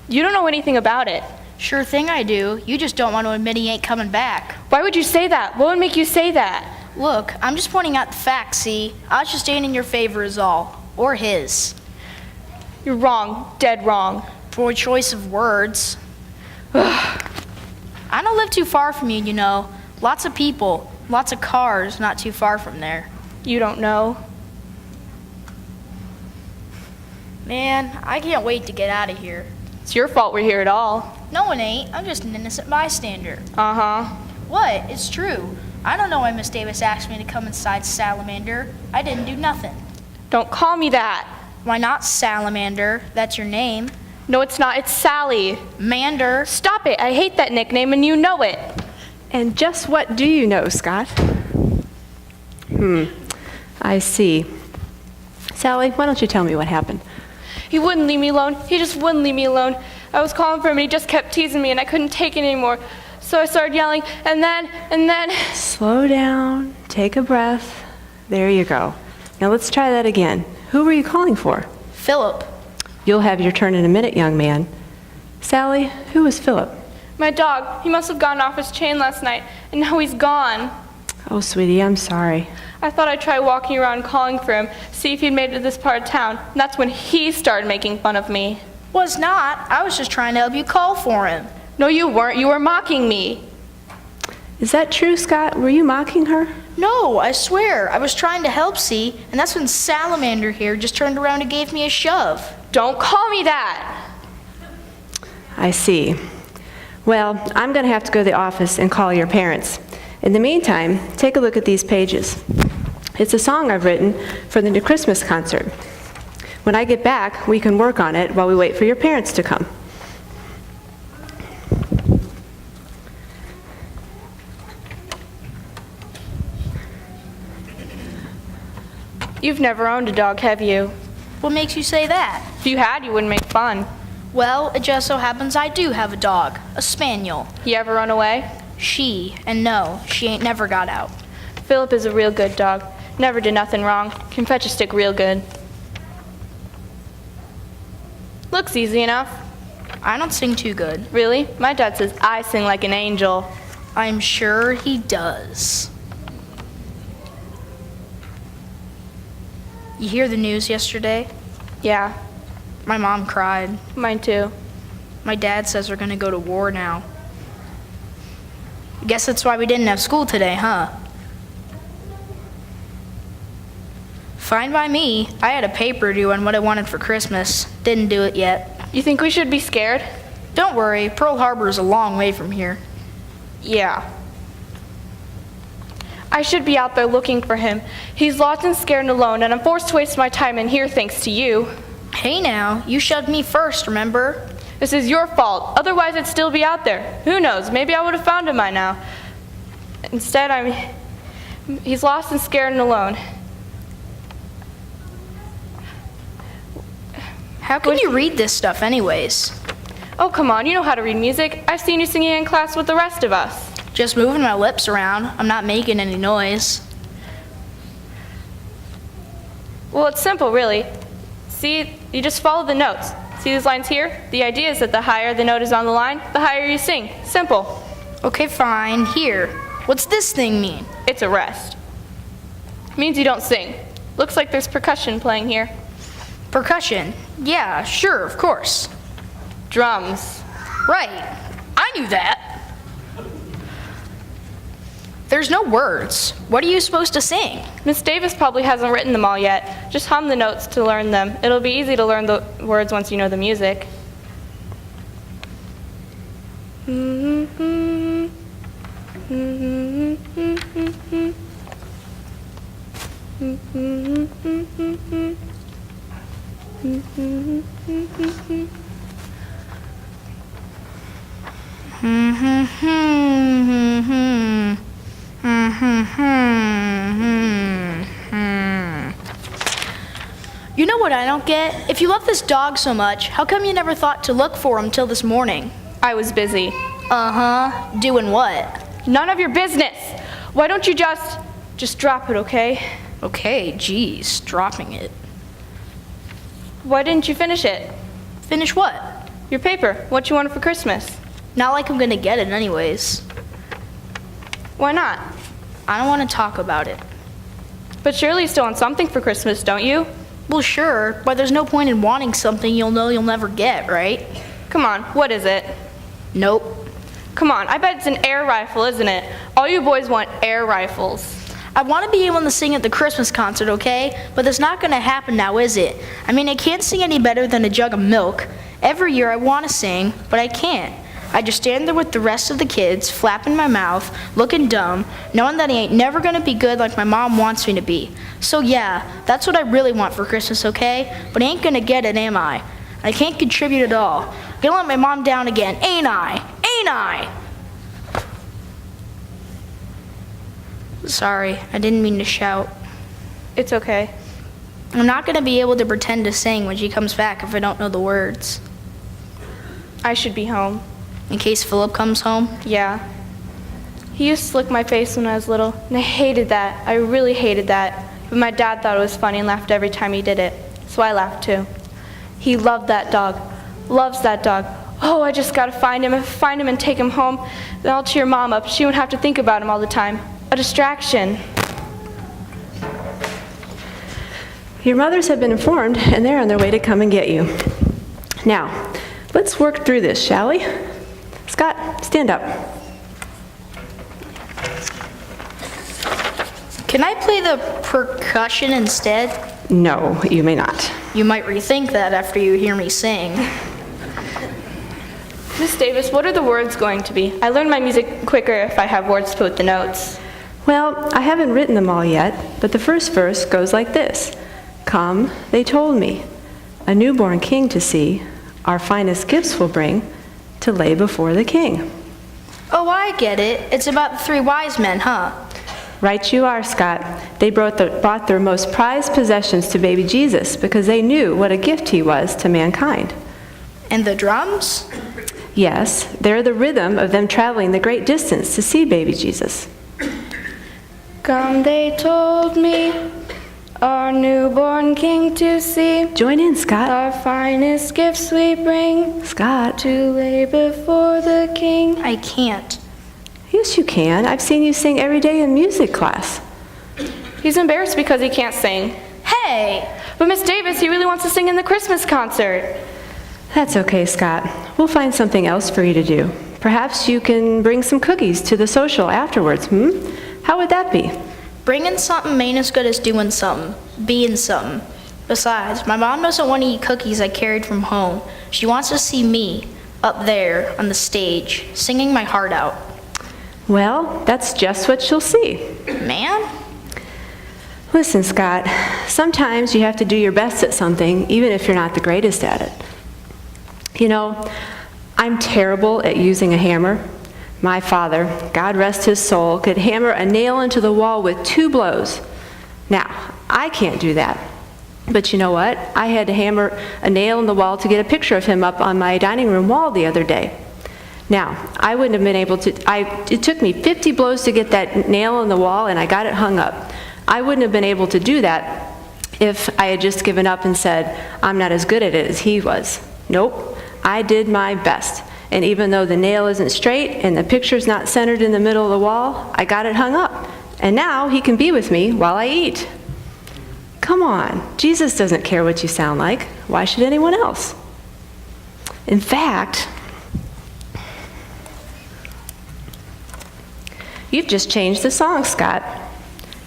You don't know anything about it. Sure thing I do. You just don't want to admit he ain't coming back. Why would you say that? What would make you say that? Look, I'm just pointing out the facts, see? I was just staying in your favor is all. Or his. You're wrong. Dead wrong. Poor choice of words. I don't live too far from you, you know. Lots of people, lots of cars not too far from there. You don't know. Man, I can't wait to get out of here. It's your fault we're here at all. No, it ain't. I'm just an innocent bystander. Uh-huh. What? It's true. I don't know why Miss Davis asked me to come inside Salamander. I didn't do nothing. Don't call me that. Why not Salamander? That's your name. No, it's not. It's Sally. Mander. Stop it. I hate that nickname and you know it. And just what do you know, Scott? I see. Sally, why don't you tell me what happened? He wouldn't leave me alone. He just wouldn't leave me alone. I was calling for him and he just kept teasing me and I couldn't take it anymore. So I started yelling and then... Slow down, take a breath. There you go. Now let's try that again. Who were you calling for? Philip. You'll have your turn in a minute, young man. Sally, who was Philip? My dog. He must have gotten off his chain last night and now he's gone. Oh, sweetie, I'm sorry. I thought I'd try walking around calling for him, see if he'd made it to this part of town. And that's when he started making fun of me. Was not. I was just trying to help you call for him. No, you weren't. You were mocking me. Is that true, Scott? Were you mocking her? No, I swear. I was trying to help, see? And that's when Salamander here just turned around and gave me a shove. Don't call me that. I see. Well, I'm going to have to go to the office and call your parents. In the meantime, take a look at these pages. It's a song I've written for the new Christmas concert. When I get back, we can work on it while we wait for your parents to come. You've never owned a dog, have you? What makes you say that? If you had, you wouldn't make fun. Well, it just so happens I do have a dog, a spaniel. He ever run away? And no, she ain't never got out. Philip is a real good dog. Never did nothing wrong. Can fetch a stick real good. Looks easy enough. I don't sing too good. Really? My dad says I sing like an angel. I'm sure he does. You hear the news yesterday? Yeah, My mom cried. mine too. My dad says we're gonna go to war now. Guess that's why we didn't have school today, huh? Fine by me. I had a paper due on what I wanted for Christmas. Didn't do it yet. You think we should be scared? Don't worry, Pearl Harbor is a long way from here. Yeah. I should be out there looking for him. He's lost and scared and alone, and I'm forced to waste my time in here thanks to you. Hey now, you shoved me first, remember? This is your fault. Otherwise, I'd still be out there. Who knows? Maybe I would have found him by now. Instead, he's lost and scared and alone. How can you read this stuff anyways? Oh, come on. You know how to read music. I've seen you singing in class with the rest of us. Just moving my lips around. I'm not making any noise. Well, it's simple, really. See, you just follow the notes. See these lines here? The idea is that the higher the note is on the line, the higher you sing. Simple. Okay, fine. Here. What's this thing mean? It's a rest. Means you don't sing. Looks like there's percussion playing here. Percussion. Yeah, sure, of course. Drums. Right. I knew that. There's no words. What are you supposed to sing? Miss Davis probably hasn't written them all yet. Just hum the notes to learn them. It'll be easy to learn the words once you know the music. You know what I don't get? If you love this dog so much, how come you never thought to look for him till this morning? I was busy. Uh-huh. Doing what? None of your business. Why don't you just drop it, okay? Okay, geez, dropping it. Why didn't you finish it? Finish what? Your paper. What you wanted for Christmas? Not like I'm gonna get it anyways. Why not? I don't want to talk about it. But surely you still want something for Christmas, don't you? Well, sure, but there's no point in wanting something you'll know you'll never get, right? Come on, what is it? Nope. Come on, I bet it's an air rifle, isn't it? All you boys want air rifles. I want to be able to sing at the Christmas concert, okay? But that's not going to happen now, is it? I mean, I can't sing any better than a jug of milk. Every year I want to sing, but I can't. I just stand there with the rest of the kids, flapping my mouth, looking dumb, knowing that I ain't never going to be good like my mom wants me to be. So yeah, that's what I really want for Christmas, okay? But I ain't going to get it, am I? I can't contribute at all. I'm going to let my mom down again, ain't I? Ain't I? Sorry, I didn't mean to shout. It's okay. I'm not going to be able to pretend to sing when she comes back if I don't know the words. I should be home. In case Philip comes home? Yeah. He used to lick my face when I was little, and I hated that. I really hated that. But my dad thought it was funny and laughed every time he did it. So I laughed too. He loved that dog. Loves that dog. Oh, I just gotta find him and take him home. Then I'll cheer Mom up. She won't have to think about him all the time. A distraction. Your mothers have been informed, and they're on their way to come and get you. Now, let's work through this, shall we? Scott, stand up. Can I play the percussion instead? No, you may not. You might rethink that after you hear me sing. Miss Davis, what are the words going to be? I learn my music quicker if I have words to put with the notes. Well, I haven't written them all yet, but the first verse goes like this. Come, they told me, a newborn king to see, our finest gifts will bring, to lay before the king. Oh, I get it. It's about the three wise men, huh? Right you are, Scott. They brought their most prized possessions to baby Jesus because they knew what a gift he was to mankind. And the drums? Yes, they're the rhythm of them traveling the great distance to see baby Jesus. Come, they told me, our newborn king to see. Join in, Scott. Our finest gifts we bring Scott. to lay before the king. I can't. Yes, you can. I've seen you sing every day in music class. He's embarrassed because he can't sing. Hey! But Miss Davis, he really wants to sing in the Christmas concert. That's okay, Scott. We'll find something else for you to do. Perhaps you can bring some cookies to the social afterwards, How would that be? Bringing something ain't as good as doing something, being something. Besides, my mom doesn't want to eat cookies I carried from home. She wants to see me, up there, on the stage, singing my heart out. Well, that's just what she'll see. Man? Listen, Scott, sometimes you have to do your best at something, even if you're not the greatest at it. You know, I'm terrible at using a hammer. My father, God rest his soul, could hammer a nail into the wall with 2 blows. Now, I can't do that. But you know what? I had to hammer a nail in the wall to get a picture of him up on my dining room wall the other day. Now, I wouldn't have been able to, it took me 50 blows to get that nail in the wall, and I got it hung up. I wouldn't have been able to do that if I had just given up and said, I'm not as good at it as he was. Nope, I did my best. And even though the nail isn't straight and the picture's not centered in the middle of the wall, I got it hung up. And now he can be with me while I eat. Come on, Jesus doesn't care what you sound like. Why should anyone else? In fact, you've just changed the song, Scott.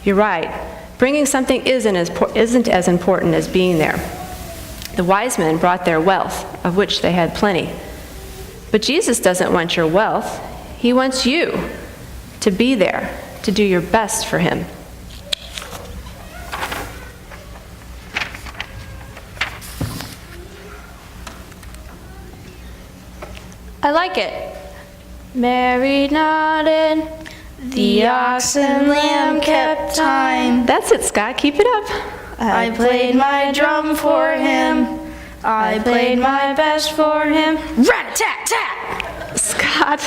You're right. Bringing something isn't as important as being there. The wise men brought their wealth, of which they had plenty. But Jesus doesn't want your wealth. He wants you to be there, to do your best for him. I like it. Mary nodded. The ox and lamb kept time. That's it, Scott. Keep it up. I played my drum for him. I played my best for him. Rat-a-tat-tat! Scott,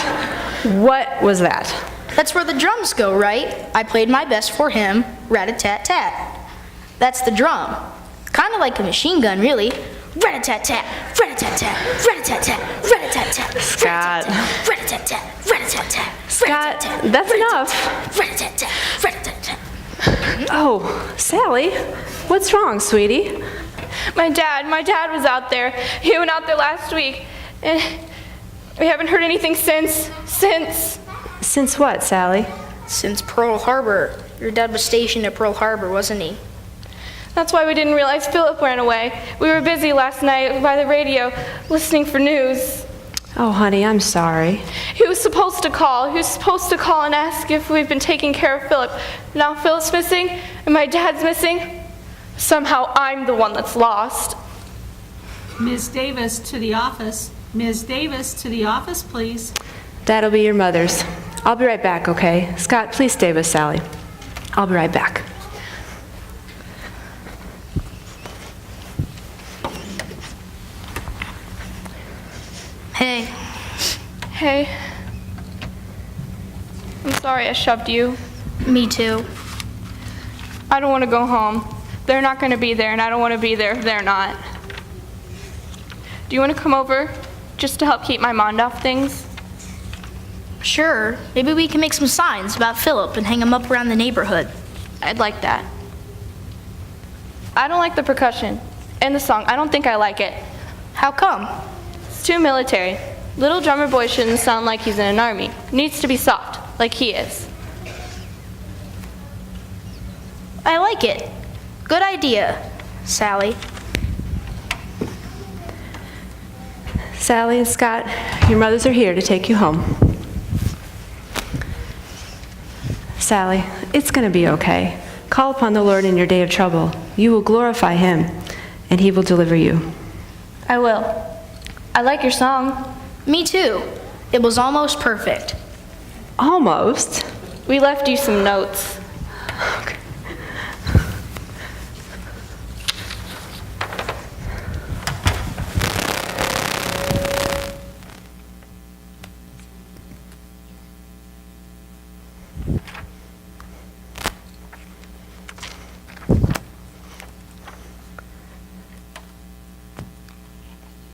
what was that? That's where the drums go, right? I played my best for him. Rat-a-tat-tat. That's the drum. Kind of like a machine gun, really. rat-a-tat-tat, rat-a-tat-tat, rat-a-tat-tat, rat-a-tat-tat, Scott. rat-a-tat-tat, rat-a-tat-tat, Scott, rat-a-tat-tat, that's enough. rat-a-tat-tat, rat-a-tat-tat. Oh, Sally, what's wrong, sweetie? My dad was out there. He went out there last week, and we haven't heard anything since. Since what, Sally? Since Pearl Harbor. Your dad was stationed at Pearl Harbor, wasn't he? That's why we didn't realize Philip ran away. We were busy last night by the radio, listening for news. Oh, honey, I'm sorry. He was supposed to call. He was supposed to call and ask if we've been taking care of Philip. Now Philip's missing, and my dad's missing. Somehow I'm the one that's lost. Ms. Davis to the office. Ms. Davis to the office, please. That'll be your mother's. I'll be right back, okay? Scott, please stay with Sally. I'll be right back. Hey, Hey. I'm sorry I shoved you. me too. I don't want to go home. They're not going to be there, and I don't want to be there if they're not. Do you want to come over just to help keep my mind off things? Sure, maybe we can make some signs about Philip and hang him up around the neighborhood. I'd like that. I don't like the percussion and the song. I don't think I like it. How come? It's too military. Little drummer boy shouldn't sound like he's in an army. Needs to be soft, like he is. I like it. Good idea, Sally. Sally and Scott, your mothers are here to take you home. Sally, it's going to be okay. Call upon the Lord in your day of trouble. You will glorify Him, and He will deliver you. I will. I like your song. Me too. It was almost perfect. Almost. We left you some notes.